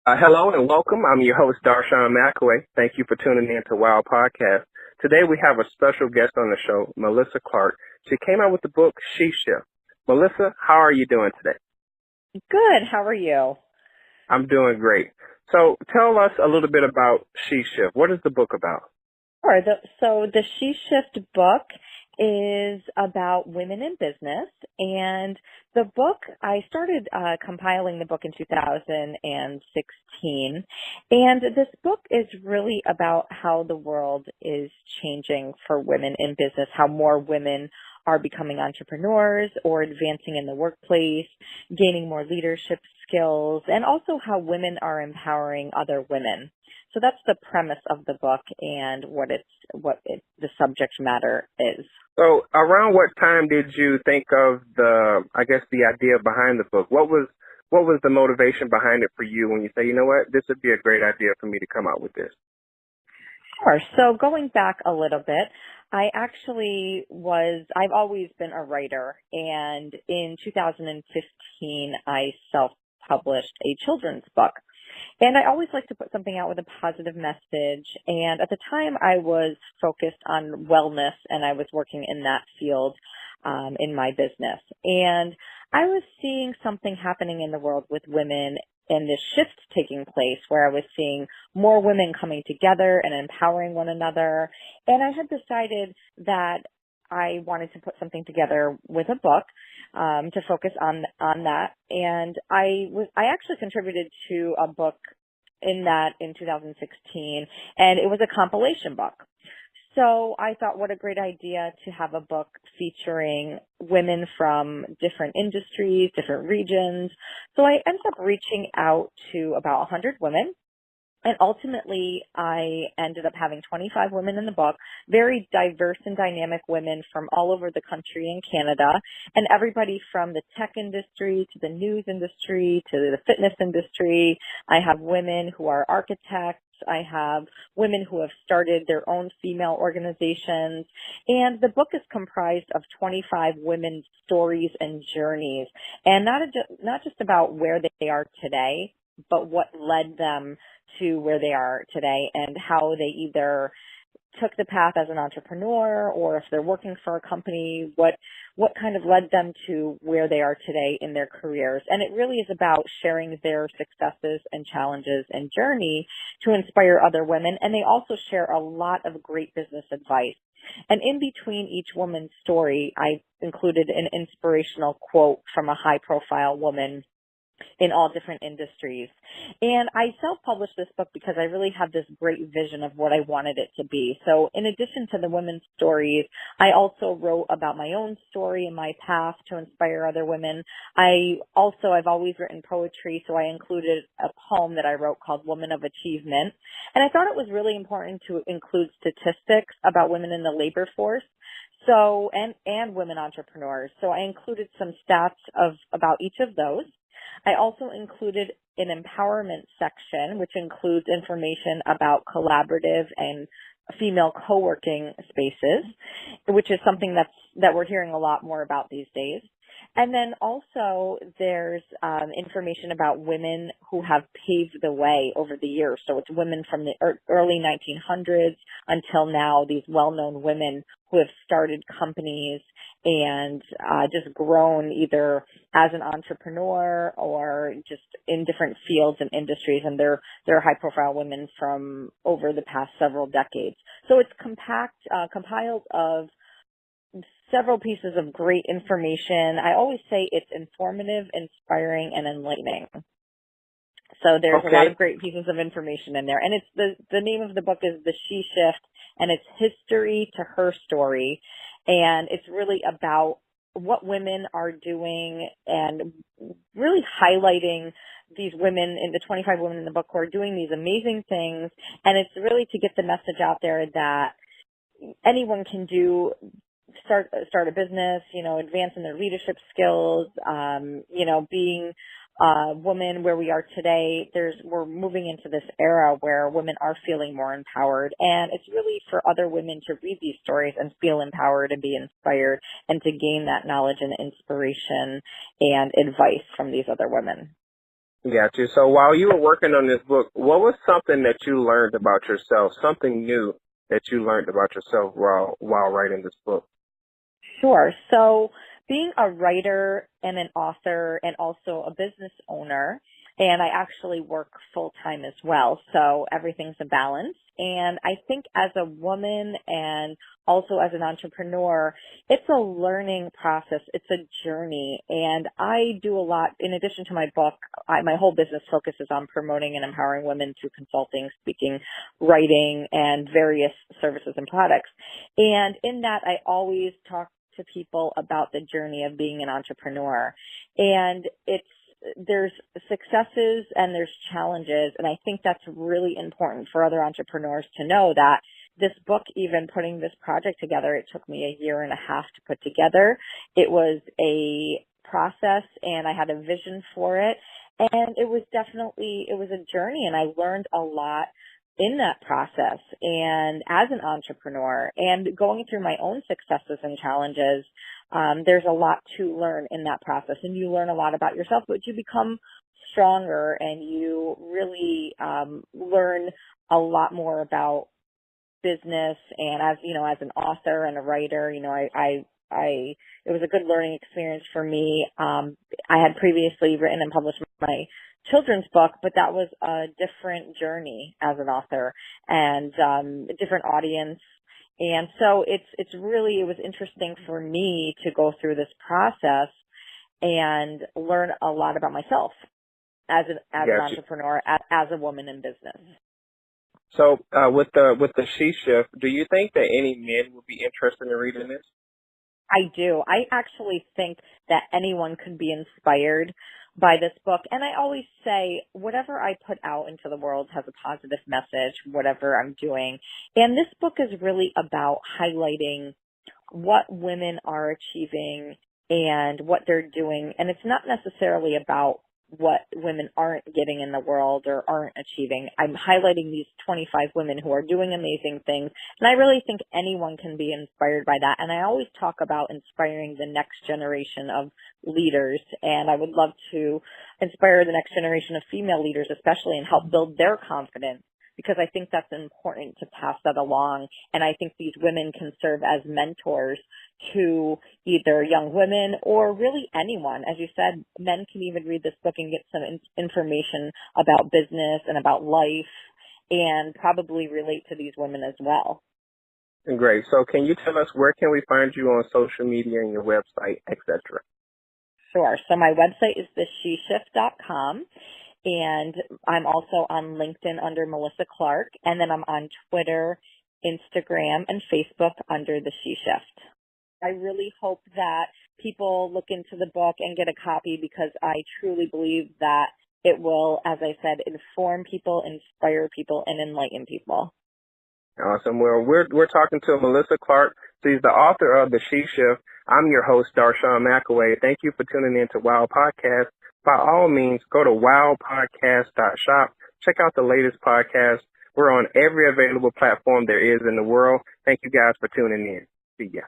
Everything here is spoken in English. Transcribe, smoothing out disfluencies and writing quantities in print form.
Hello and welcome. I'm your host, Darshawn McAway. Thank you for tuning in to Wow Podcast. Today we have a special guest on the show, Melissa Clark. She came out with the book, She Shift. Melissa, how are you doing today? Good. How are you? I'm doing great. So tell us a little bit about She Shift. What is the book about? Sure. So the She Shift book is about women in business, and the book, I started compiling the book in 2016, and this book is really about how the world is changing for women in business, how more women are becoming entrepreneurs or advancing in the workplace, gaining more leadership skills, and also how women are empowering other women. So that's the premise of the book and the subject matter is. So around what time did you think of the idea behind the book? What was the motivation behind it for you when you say, you know what, this would be a great idea for me to come out with this? Sure. So going back a little bit, I've always been a writer, and in 2015, I self-published a children's book. And I always like to put something out with a positive message. And at the time, I was focused on wellness, and I was working in that field in my business. And I was seeing something happening in the world with women and this shift taking place where I was seeing more women coming together and empowering one another. And I had decided that I wanted to put something together with a book to focus on that. And I actually contributed to a book in 2016, and it was a compilation book. So I thought, what a great idea to have a book featuring women from different industries, different regions. So I ended up reaching out to about 100 women. And ultimately, I ended up having 25 women in the book, very diverse and dynamic women from all over the country and Canada, and everybody from the tech industry to the news industry to the fitness industry. I have women who are architects. I have women who have started their own female organizations. And the book is comprised of 25 women's stories and journeys, and not just about where they are today, but what led them to where they are today and how they either took the path as an entrepreneur, or if they're working for a company, what kind of led them to where they are today in their careers. And it really is about sharing their successes and challenges and journey to inspire other women. And they also share a lot of great business advice. And in between each woman's story, I included an inspirational quote from a high-profile woman in all different industries. And I self-published this book because I really had this great vision of what I wanted it to be. So in addition to the women's stories, I also wrote about my own story and my path to inspire other women. I've always written poetry, so I included a poem that I wrote called Woman of Achievement. And I thought it was really important to include statistics about women in the labor force. So, and women entrepreneurs. So I included some stats about each of those. I also included an empowerment section, which includes information about collaborative and female co-working spaces, which is something that we're hearing a lot more about these days. And then also there's information about women who have paved the way over the years. So it's women from the early 1900s until now, these well-known women who have started companies and just grown either as an entrepreneur or just in different fields and industries. And they're high-profile women from over the past several decades. So it's compiled of several pieces of great information. I always say it's informative, inspiring, and enlightening. So there's a lot of great pieces of information in there. And it's the name of the book is The She Shift, and it's history to her story. And it's really about what women are doing and really highlighting these women, in the 25 women in the book who are doing these amazing things. And it's really to get the message out there that anyone can start a business, advance in their leadership skills, being a woman where we are today. We're moving into this era where women are feeling more empowered, and it's really for other women to read these stories and feel empowered and be inspired and to gain that knowledge and inspiration and advice from these other women. Got you. So while you were working on this book, what was something that you learned about yourself, something new that you learned about yourself while writing this book? Sure. So being a writer and an author and also a business owner, and I actually work full time as well, so everything's a balance. And I think as a woman and also as an entrepreneur, it's a learning process. It's a journey. And I do a lot, in addition to my book, my whole business focuses on promoting and empowering women through consulting, speaking, writing, and various services and products. And in that, I always talk to people about the journey of being an entrepreneur. And there's successes and there's challenges. And I think that's really important for other entrepreneurs to know that this book, even putting this project together, it took me a year and a half to put together. It was a process and I had a vision for it. And it was a journey, and I learned a lot in that process and as an entrepreneur and going through my own successes and challenges. There's a lot to learn in that process, and you learn a lot about yourself, but you become stronger and you really learn a lot more about business. And as you know, as an author and a writer, you know, it was a good learning experience for me. I had previously written and published my children's book, but that was a different journey as an author and a different audience. And so it was interesting for me to go through this process and learn a lot about myself as an entrepreneur, as a woman in business. So with the She Shift, do you think that any men would be interested in reading this? I do. I actually think that anyone could be inspired by this book. And I always say, whatever I put out into the world has a positive message, whatever I'm doing. And this book is really about highlighting what women are achieving and what they're doing. And it's not necessarily about what women aren't getting in the world or aren't achieving. I'm highlighting these 25 women who are doing amazing things. And I really think anyone can be inspired by that. And I always talk about inspiring the next generation of leaders. And I would love to inspire the next generation of female leaders, especially, and help build their confidence, because I think that's important to pass that along. And I think these women can serve as mentors to either young women or really anyone. As you said, men can even read this book and get some information about business and about life and probably relate to these women as well. Great. So can you tell us, where can we find you on social media and your website, etc.? Sure. So my website is thesheshift.com. And I'm also on LinkedIn under Melissa Clark, and then I'm on Twitter, Instagram, and Facebook under The She Shift. I really hope that people look into the book and get a copy, because I truly believe that it will, as I said, inform people, inspire people, and enlighten people. Awesome. Well, we're talking to Melissa Clark. She's the author of The She Shift. I'm your host, Darshawn McAway. Thank you for tuning in to Wow Podcast. By all means, go to wowpodcast.shop. Check out the latest podcast. We're on every available platform there is in the world. Thank you guys for tuning in. See ya.